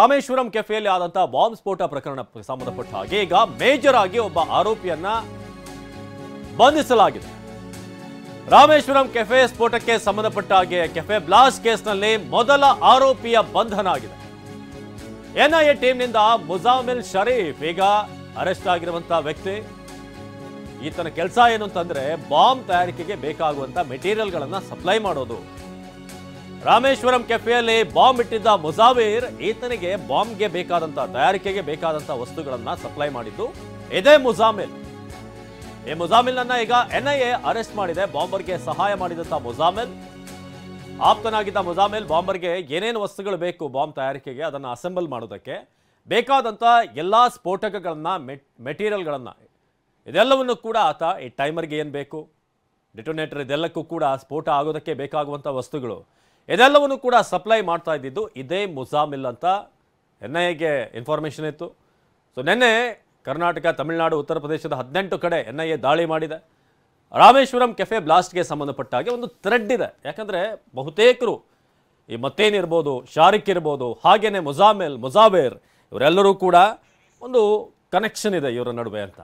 ರಾಮೇಶ್ವರಂ ಕೆಫೆಯಲ್ಲಿ ಆದಂತಹ ಬಾಂಬ್ ಸ್ಫೋಟ ಪ್ರಕರಣಕ್ಕೆ ಸಂಬಂಧಪಟ್ಟ ಹಾಗೆ ಈಗ ಮೇಜರ್ ಆಗಿ ಒಬ್ಬ ಆರೋಪಿಯನ್ನ ಬಂಧಿಸಲಾಗಿದೆ. ರಾಮೇಶ್ವರಂ ಕೆಫೆ ಸ್ಫೋಟಕ್ಕೆ ಸಂಬಂಧಪಟ್ಟ ಹಾಗೆ ಕೆಫೆ ಬ್ಲಾಸ್ಟ್ ಕೇಸ್ನಲ್ಲಿ ಮೊದಲ ಆರೋಪಿಯ ಬಂಧನ ಆಗಿದೆ. ಎನ್ಐಎ ಟೀಮ್ನಿಂದ ಮುಜಾಮಿಲ್ ಶರೀಫ್ ಈಗ ಅರೆಸ್ಟ್ ಆಗಿರುವಂತಹ ವ್ಯಕ್ತಿ. ಈತನ ಕೆಲಸ ಏನು ಅಂತಂದ್ರೆ ಬಾಂಬ್ ತಯಾರಿಕೆಗೆ ಬೇಕಾಗುವಂತ ಮೆಟೀರಿಯಲ್ಗಳನ್ನ ಸಪ್ಲೈ ಮಾಡೋದು. ರಾಮೇಶ್ವರಂ ಕೆಫೆಯಲ್ಲಿ ಬಾಂಬ್ ಇಟ್ಟಿದ್ದ ಮುಜಾವಿರ್ ಈತನಿಗೆ ಬಾಂಬ್ಗೆ ಬೇಕಾದಂತ ತಯಾರಿಕೆಗೆ ಬೇಕಾದಂತ ವಸ್ತುಗಳನ್ನ ಸಪ್ಲೈ ಮಾಡಿದ್ದು ಇದೇ ಮುಜಾಮಿಲ್. ಈ ಮುಜಾಮಿಲ್ನನ್ನ ಈಗ ಎನ್ಐಎ ಅರೆಸ್ಟ್ ಮಾಡಿದೆ. ಬಾಂಬರ್ಗೆ ಸಹಾಯ ಮಾಡಿದಂತ ಮುಜಾಮಿಲ್, ಆಪ್ತನಾಗಿದ್ದ ಮುಜಾಮಿಲ್ ಬಾಂಬರ್ಗೆ ಏನೇನು ವಸ್ತುಗಳು ಬೇಕು ಬಾಂಬ್ ತಯಾರಿಕೆಗೆ ಅದನ್ನು ಅಸೆಂಬಲ್ ಮಾಡೋದಕ್ಕೆ ಬೇಕಾದಂತ ಎಲ್ಲಾ ಸ್ಫೋಟಕಗಳನ್ನ ಮೆಟೀರಿಯಲ್ಗಳನ್ನ ಇದೆಲ್ಲವನ್ನು ಕೂಡ ಆತ ಈ ಟೈಮರ್ಗೆ ಏನು ಬೇಕು, ಡಿಟೋನೇಟರ್, ಇದೆಲ್ಲಕ್ಕೂ ಕೂಡ ಸ್ಫೋಟ ಆಗೋದಕ್ಕೆ ಬೇಕಾಗುವಂಥ ವಸ್ತುಗಳು ಇದೆಲ್ಲವನ್ನು ಕೂಡ ಸಪ್ಲೈ ಮಾಡ್ತಾ ಇದ್ದಿದ್ದು ಇದೇ ಮುಜಾಮಿಲ್ ಅಂತ ಎನ್ಐಎಗೆ ಇನ್ಫಾರ್ಮೇಷನ್ ಇತ್ತು. ಸೊ ನಿನ್ನೆ ಕರ್ನಾಟಕ, ತಮಿಳುನಾಡು, ಉತ್ತರ ಪ್ರದೇಶದ 18 ಕಡೆ ಎನ್ಐಎ ದಾಳಿ ಮಾಡಿದೆ. ರಾಮೇಶ್ವರಂ ಕೆಫೆ ಬ್ಲಾಸ್ಟ್ಗೆ ಸಂಬಂಧಪಟ್ಟ ಹಾಗೆ ಒಂದು ಥ್ರೆಡ್ ಇದೆ. ಯಾಕಂದರೆ ಬಹುತೇಕರು ಈ ಮತ್ತೇನ್ ಇರ್ಬೋದು, ಶಾರಿಕ್ ಇರ್ಬೋದು, ಹಾಗೇನೆ ಮುಜಾಮಿಲ್, ಮುಜಾವೇರ್ ಇವರೆಲ್ಲರೂ ಕೂಡ ಒಂದು ಕನೆಕ್ಷನ್ ಇದೆ ಇವರ ನಡುವೆ ಅಂತ.